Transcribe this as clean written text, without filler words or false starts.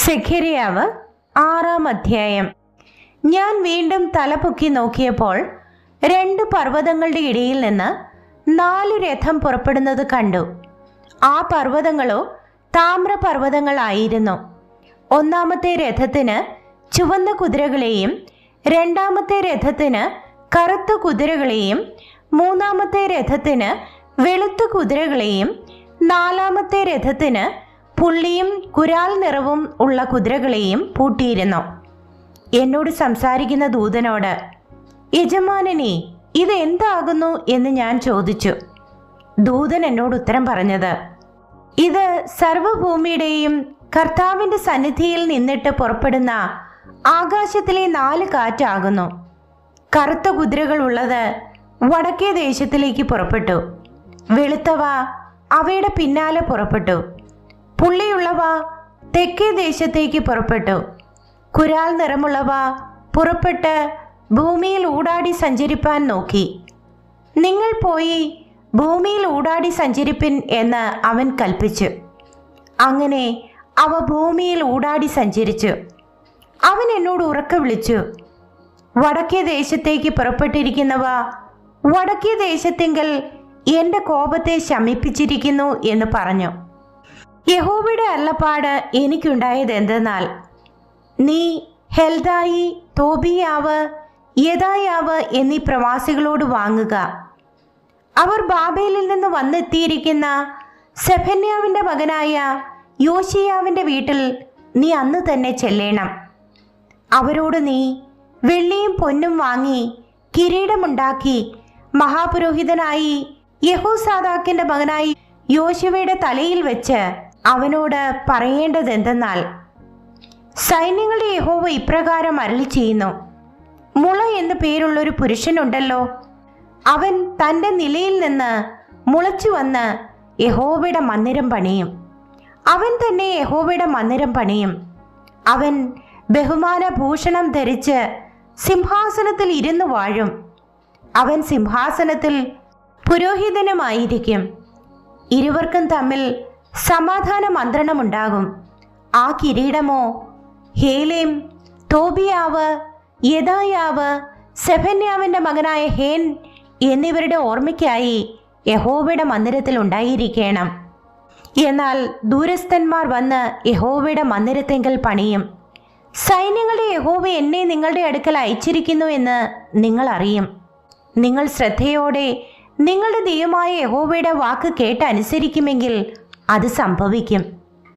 സെഖര്യാവ് 6-ാം അധ്യായം. ഞാൻ വീണ്ടും തലപൊക്കി നോക്കിയപ്പോൾ 2 പർവ്വതങ്ങളുടെ ഇടയിൽ നിന്ന് 4 രഥം പുറപ്പെടുന്നത് കണ്ടു. ആ പർവ്വതങ്ങളോ താമ്രപർവ്വതങ്ങളായിരുന്നു. ഒന്നാമത്തെ രഥത്തിന് ചുവന്ന കുതിരകളെയും, രണ്ടാമത്തെ രഥത്തിന് കറുത്ത കുതിരകളെയും, മൂന്നാമത്തെ രഥത്തിന് വെളുത്ത കുതിരകളെയും, നാലാമത്തെ രഥത്തിന് പുള്ളിയും കുരാൽ നിറവും ഉള്ള കുതിരകളെയും പൂട്ടിയിരുന്നു. എന്നോട് സംസാരിക്കുന്ന ദൂതനോട്, യജമാനനെ, ഇത് എന്താകുന്നു എന്ന് ഞാൻ ചോദിച്ചു. ദൂതൻ എന്നോട് ഉത്തരം പറഞ്ഞത്, ഇത് സർവഭൂമിയുടെയും കർത്താവിന്റെ സന്നിധിയിൽ നിന്നിട്ട് പുറപ്പെടുന്ന ആകാശത്തിലെ 4 കാറ്റാകുന്നു. കറുത്ത കുതിരകൾ ഉള്ളത് വടക്കേ ദേശത്തിലേക്ക് പുറപ്പെട്ടു. വെളുത്തവ അവയുടെ പിന്നാലെ പുറപ്പെട്ടു. പുള്ളിയുള്ളവ തെക്കേ ദേശത്തേക്ക് പുറപ്പെട്ടു. കുരാൽ നിറമുള്ളവ പുറപ്പെട്ട് ഭൂമിയിൽ ഊടാടി സഞ്ചരിപ്പാൻ നോക്കി. നിങ്ങൾ പോയി ഭൂമിയിൽ ഊടാടി സഞ്ചരിപ്പിൻ എന്ന് അവൻ കൽപ്പിച്ചു. അങ്ങനെ അവ ഭൂമിയിൽ ഊടാടി സഞ്ചരിച്ചു. അവൻ എന്നോട് ഉറക്കെ വിളിച്ചു, വടക്കേ ദേശത്തേക്ക് പുറപ്പെട്ടിരിക്കുന്നവ വടക്കേ ദേശത്തെങ്കിൽ എൻ്റെ കോപത്തെ ശമിപ്പിച്ചിരിക്കുന്നു എന്ന് പറഞ്ഞു. യഹോവയുടെ അരുളപ്പാട് എനിക്കുണ്ടായത് എന്തെന്നാൽ, നീ ഹെൽദായി, തോബിയാവ്, യെദായാവ് എന്നീ പ്രവാസികളോട് വാങ്ങുക. അവർ ബാബേലിൽ നിന്ന് വന്നെത്തിയിരിക്കുന്ന സെഫന്യാവിൻ്റെ മകനായ യോശിയാവിൻ്റെ വീട്ടിൽ നീ അന്ന് തന്നെ ചെല്ലണം. അവരോട് നീ വെള്ളിയും പൊന്നും വാങ്ങി കിരീടമുണ്ടാക്കി മഹാപുരോഹിതനായി യഹോസാദാക്കിന്റെ മകനായി യോശുവയുടെ തലയിൽ വെച്ച് അവനോട് പറയേണ്ടതെന്തെന്നാൽ, സൈന്യങ്ങളുടെ യഹോവ ഇപ്രകാരം അരുളി ചെയ്യുന്നു, മുള എന്നു പേരുള്ളൊരു പുരുഷനുണ്ടല്ലോ, അവൻ തൻ്റെ നിലയിൽ നിന്ന് മുളച്ചു വന്ന് യഹോവയുടെ മന്ദിരം പണിയും. അവൻ തന്നെ യഹോവയുടെ മന്ദിരം പണിയും. അവൻ ബഹുമാന ഭൂഷണം ധരിച്ച് സിംഹാസനത്തിൽ ഇരുന്നു വാഴും. അവൻ സിംഹാസനത്തിൽ പുരോഹിതനുമായിരിക്കും. ഇരുവർക്കും തമ്മിൽ സമാധാന മന്ത്രണമുണ്ടാകും. ആ കിരീടമോ ഹേലേം, തോബിയാവ്, യെദായാവ്, സെഫന്യാവിൻ്റെ മകനായ ഹേൻ എന്നിവരുടെ ഓർമ്മയ്ക്കായി യഹോവയുടെ മന്ദിരത്തിൽ ഉണ്ടായിരിക്കണം. എന്നാൽ ദൂരസ്ഥന്മാർ വന്ന് യഹോവയുടെ മന്ദിരത്തെങ്കിൽ പണിയും. സൈന്യങ്ങളുടെ യഹോവ എന്നെ നിങ്ങളുടെ അടുക്കൽ അയച്ചിരിക്കുന്നു എന്ന് നിങ്ങൾ അറിയും. നിങ്ങൾ ശ്രദ്ധയോടെ നിങ്ങളുടെ ദൈവമായ യഹോവയുടെ വാക്ക് കേട്ട് അനുസരിക്കുമെങ്കിൽ അത് സംഭവിക്കും.